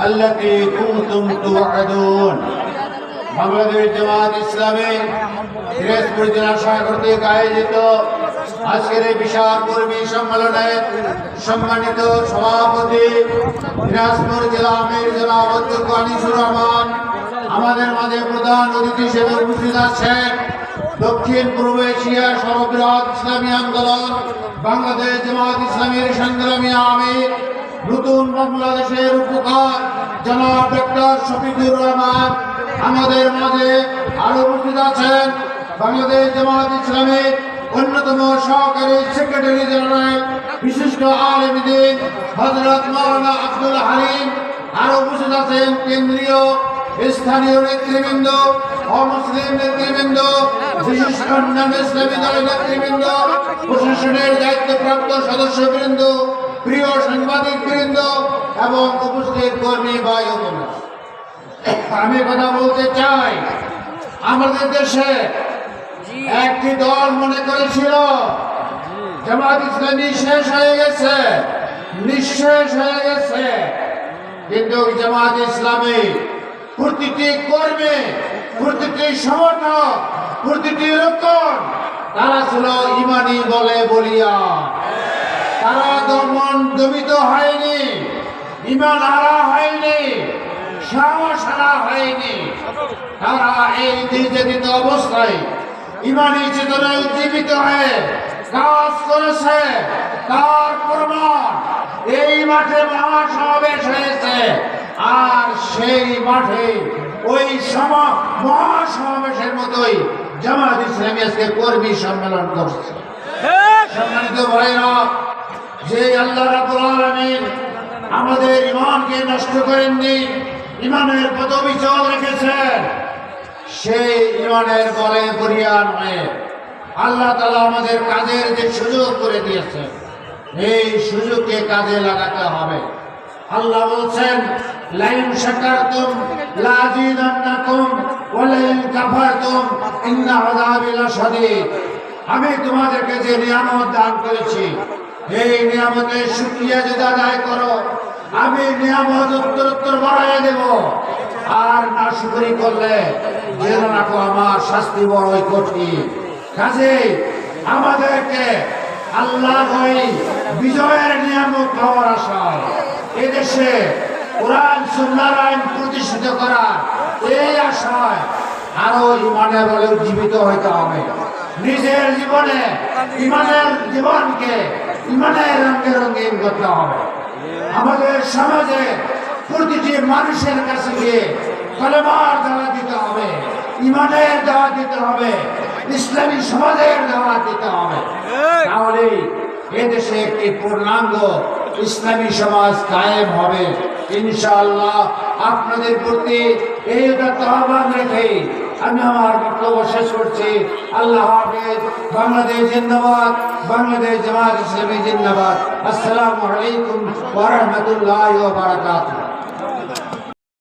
التي كنتم توعدون বাংলাদেশ জামাত ইসলামী দিনাজপুর জেলা শাখা কর্তৃক আয়োজিত আজকের এই বিশাল কর্মী সম্মেলনে সম্মানিত সভাপতি দিনাজপুর জেলা আমির জনাব অধ্যক্ষ আনিসুর রহমান, আমাদের মাঝে প্রধান অতিথি হিসেবে উপস্থিত আছেন দক্ষিণ পূর্ব এশিয়ার সর্ববৃহৎ ইসলামী আন্দোলন বাংলাদেশ জামাত ইসলামীর সংগ্রামী আমির, নতুন বাংলাদেশের উপকার জনাব ডক্টর শফিকুর রহমান। আমাদের মাঝে আরো উপস্থিত আছেন বাংলাদেশ জামাত ইসলামীর অন্যতম সহকারী সেক্রেটারি জেনারেল বিশিষ্ট আলেম দ্বীন হযরত মাওলানা আব্দুল হালিম। আরো উপস্থিত আছেন কেন্দ্রীয় স্থানীয় নেতৃবৃন্দ, অমুসলিম নেতৃবৃন্দ, বিশিষ্ট অন্যান্য ইসলামী দলের নেতৃবৃন্দ, প্রশাসনের দায়িত্বপ্রাপ্ত সদস্যবৃন্দ, প্রিয় সাংবাদিক বৃন্দ এবং উপস্থিত কর্মী ভাই ও বোন, আমি কথা বলতে চাই, আমাদের দেশে একটি দল মনে করেছিল জামাত ইসলামী শেষ হয়ে গেছে, নিঃশেষ হয়ে গেছে, কিন্তু জামাত ইসলামী প্রতিটি কর্মী, প্রতিটি সমর্থক, প্রতিটি রক্ষণ তারা ছিল ইমানি বলে বলিয়া। তারা দমিত হয়নি, ইমান হারা হয়নি, সাহস হারা হয়নি। তারা এই নির্যাতিত অবস্থায় ইমানি চেতনায় উজ্জীবিত হয়ে কাজ করেছে। তার প্রমাণ এই মাঠে মহাসমাবেশ হয়েছে, আর সেই মাঠে ওই মহাসমাবেশের মতোই জামাত ইসলামী আজকে কর্মী সম্মেলন করছে। সম্মানিত ভাইরা, যে আল্লাহ রাব্বুল আলামিন আমাদের ইমানকে নষ্ট করেননি, ইমানের পদবি চল রেখেছেন, সেই ইমানের বলে বরিয়ান হয়ে আল্লাহ তাআলা আমাদের কাজের যে সুযোগ করে দিয়েছে, এই সুযোগকে কাজে লাগাতে হবে। আল্লাহ বলছেন, লাইন শাকারতুম লাযিদান্নাকুম ওয়া লাইন কাফারতুম ইন্না আযাবি লাশাদীদ। আমি তোমাদেরকে যে নিয়ামত দান করেছি, এই নিয়ামতের শুকরিয়া যদি আদায় করো, আমি নিয়ামত উত্তরোত্তর বাড়াইয়া দেব, আর না শুকরি করলে জেনে রাখো আমার শাস্তি বড়ই কঠিন। কাজেই আমাদেরকে আল্লাহ বিজয়ের নিয়ামত পাওয়ার আশায় এদেশে কোরআন সুন্নাহর আইন প্রতিষ্ঠিত করার এই আশায় আরো ইমানের বলে উজ্জীবিত হইতে হবে। নিজের জীবনে ইমানের জীবনকে ইমানের রঙে রঙিন করতে হবে। আমাদের সমাজে প্রতিটি মানুষের কাছে গিয়ে কলেমার দাওয়াত দিতে হবে, ইমানের দাওয়াত দিতে হবে, ইসলামী সমাজের দাওয়াত দিতে হবে। তাহলে এদেশে একটি পূর্ণাঙ্গ ইসলামী সমাজ কায়েম হবে ইনশাআল্লাহ। আপনাদের প্রতি এই আহ্বান রেখে আমি আমার বক্তব্য শেষ করছি। আল্লাহ হাফেজ। বাংলাদেশ জিন্দাবাদ, বাংলাদেশ জামাত ইসলামী জিন্দাবাদ। আসসালামু আলাইকুম ওয়া রাহমাতুল্লাহি ওয়া বারাকাতুহু।